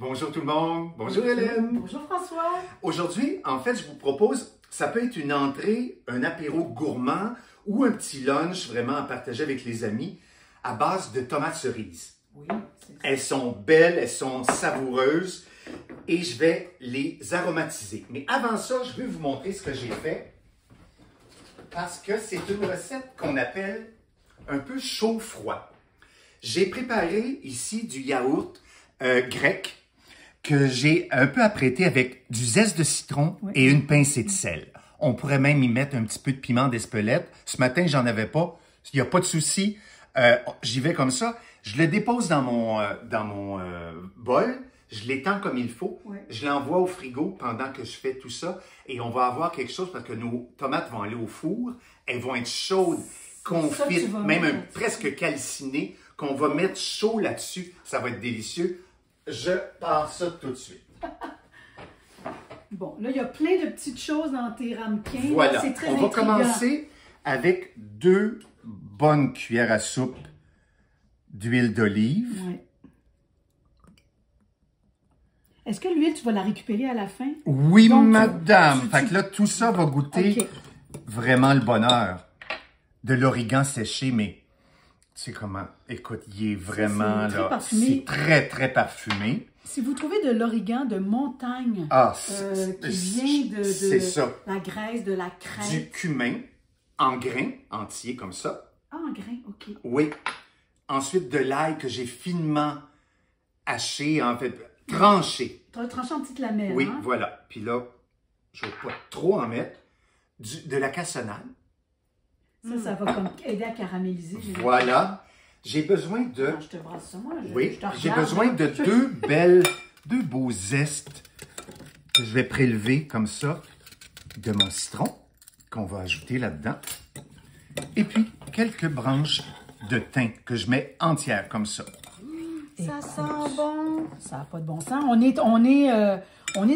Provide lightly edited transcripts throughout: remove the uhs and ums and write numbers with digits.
Bonjour tout le monde. Bonjour Hélène. Bonjour François. Aujourd'hui, en fait, je vous propose, ça peut être une entrée, un apéro gourmand ou un petit lunch vraiment à partager avec les amis à base de tomates cerises. Oui, c'est ça. Elles sont belles, elles sont savoureuses et je vais les aromatiser. Mais avant ça, je vais vous montrer ce que j'ai fait parce que c'est une recette qu'on appelle un peu chaud-froid. J'ai préparé ici du yaourt grec que j'ai un peu apprêté avec du zeste de citron et une pincée de sel. On pourrait même y mettre un petit peu de piment d'Espelette. Ce matin, j'en avais pas. Il n'y a pas de souci. J'y vais comme ça. Je le dépose dans mon bol. Je l'étends comme il faut. Ouais. Je l'envoie au frigo pendant que je fais tout ça. Et on va avoir quelque chose parce que nos tomates vont aller au four. Elles vont être chaudes, confites, même presque calcinées, qu'on va mettre chaud là-dessus. Ça va être délicieux. Je pars ça tout de suite. Bon, là, il y a plein de petites choses dans tes ramequins. Voilà. C'est très On va intriguant. commencer avec 2 bonnes cuillères à soupe d'huile d'olive. Ouais. Est-ce que l'huile, tu vas la récupérer à la fin? Oui, Donc, madame. tu- Fait que là, tout ça va goûter OK. vraiment le bonheur. De l'origan séché, mais tu sais comment? Écoute, il est vraiment c'est très là. parfumé. C'est très, très parfumé. Si vous trouvez de l'origan de montagne Ah, qui vient de c'est ça. la graisse, de la Du crête. cumin en grains entier comme ça. Ah, en grain, OK. Oui. Ensuite, de l'ail que j'ai finement haché, en fait, tranché. Tu as tranché en petites lamelles, Oui, hein? voilà. Puis là, je ne vais pas trop en mettre. De la cassonade. Ça va comme aider à caraméliser. Voilà. J'ai besoin de... Non, je te brasse ça, moi. Oui, je te j'ai regarde. besoin de deux beaux zestes que je vais prélever comme ça de mon citron qu'on va ajouter là-dedans. Et puis, quelques branches de thym que je mets entières comme ça. Ça sent bon. Ça n'a pas de bon sens. On est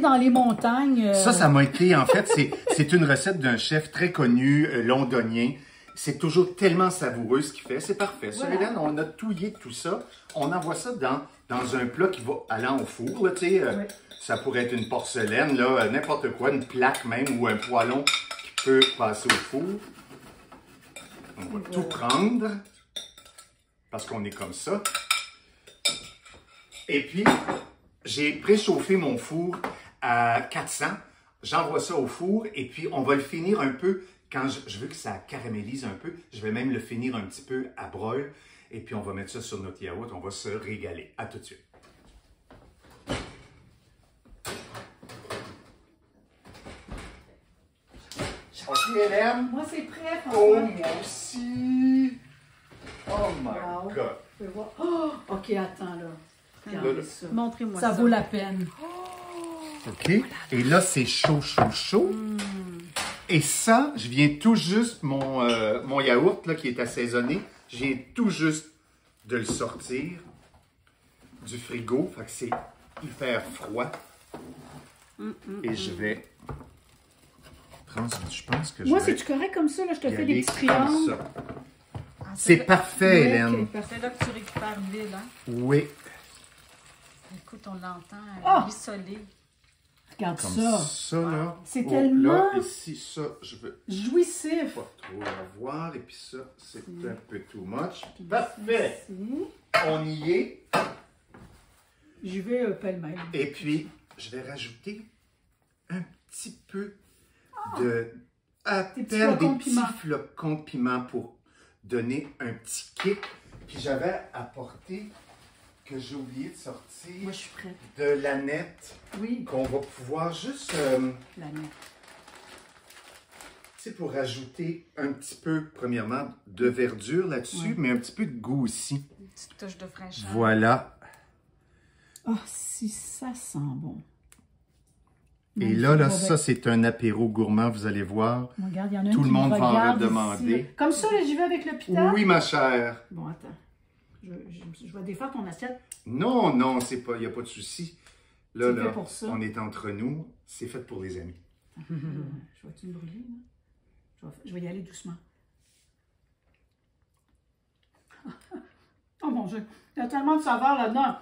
dans les montagnes. Ça m'a été, en fait, c'est une recette d'un chef très connu, londonien. C'est toujours tellement savoureux ce qu'il fait. C'est parfait. Ça, Voilà. Hélène, on a touillé tout ça. On envoie ça dans un plat qui va aller au four. Là, tu sais, Oui. Ça pourrait être une porcelaine, là, n'importe quoi, une plaque même ou un poêlon qui peut passer au four. On va tout prendre parce qu'on est comme ça. Et puis, j'ai préchauffé mon four à 400. J'envoie ça au four et puis on va le finir un peu. Quand je veux que ça caramélise un peu, je vais même le finir un petit peu à broil. Et puis on va mettre ça sur notre yaourt. On va se régaler. À tout de suite. OK, Hélène? Moi, c'est prêt, Oh, François. moi aussi! Oh my Wow. God! Je peux voir. Oh, OK, attends, là. Regardez Là. ça. Montrez-moi Ça ça. vaut la peine. OK? Et là, c'est chaud, chaud, chaud. Et ça, je viens tout juste, mon yaourt là, qui est assaisonné, je viens tout juste de le sortir du frigo. Fait que c'est hyper froid. Et je vais prendre, je pense que Moi, je vais c'est-tu correct comme ça? Là, je te y fais aller des petits comme triangles. ça. C'est parfait, Ouais, Hélène. OK, parfait. C'est là que tu récupères l'huile, hein? Oui, Écoute, on l'entend Ah! rissoler. Regarde comme ça. ça, là. C'est Oh, tellement- Là, ici, ça, je veux Jouissif. pas trop avoir. Et puis ça, c'est un peu too much. Parfait! Ici. On y est. J'y vais pêle-mêle. Et puis, je vais rajouter un petit peu de... à Des petits peine flocons de petits piment. flocons de piment pour donner un petit kick. Puis j'avais apporté, que j'ai oublié de sortir, Moi, je suis prête. de l'aneth Oui, qu'on va pouvoir juste... la nuit. tu sais, pour rajouter un petit peu, premièrement, de verdure là-dessus, Ouais. mais un petit peu de goût aussi. Une petite touche de fraîcheur. Voilà. Oh, si ça sent bon. Et Magnifique. là, Bon, ça, c'est un apéro gourmand, vous allez voir. Regarde, il y en a un Tout qui le monde me va en regarde redemander. ici. Comme ça, là, j'y vais avec le pita. Oui, ma chère. Bon, attends. Je vais défaire ton assiette. Non, non, il n'y a pas de souci. Là, C'est là, fait pour ça. on est entre nous. C'est fait pour les amis. Je vais-tu me brûler, là? Je vais y aller doucement. Oh mon Dieu, il y a tellement de saveur là-dedans.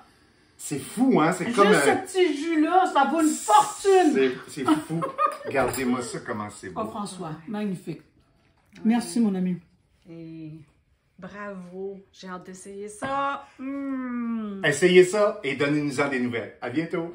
C'est fou, hein? C'est Juste comme... ce petit jus-là, ça vaut une fortune! C'est fou. Regardez-moi ça, comment c'est beau. Oh, François, magnifique. Merci, mon ami. Et bravo, j'ai hâte d'essayer ça. Essayez ça et donnez-nous-en des nouvelles. À bientôt.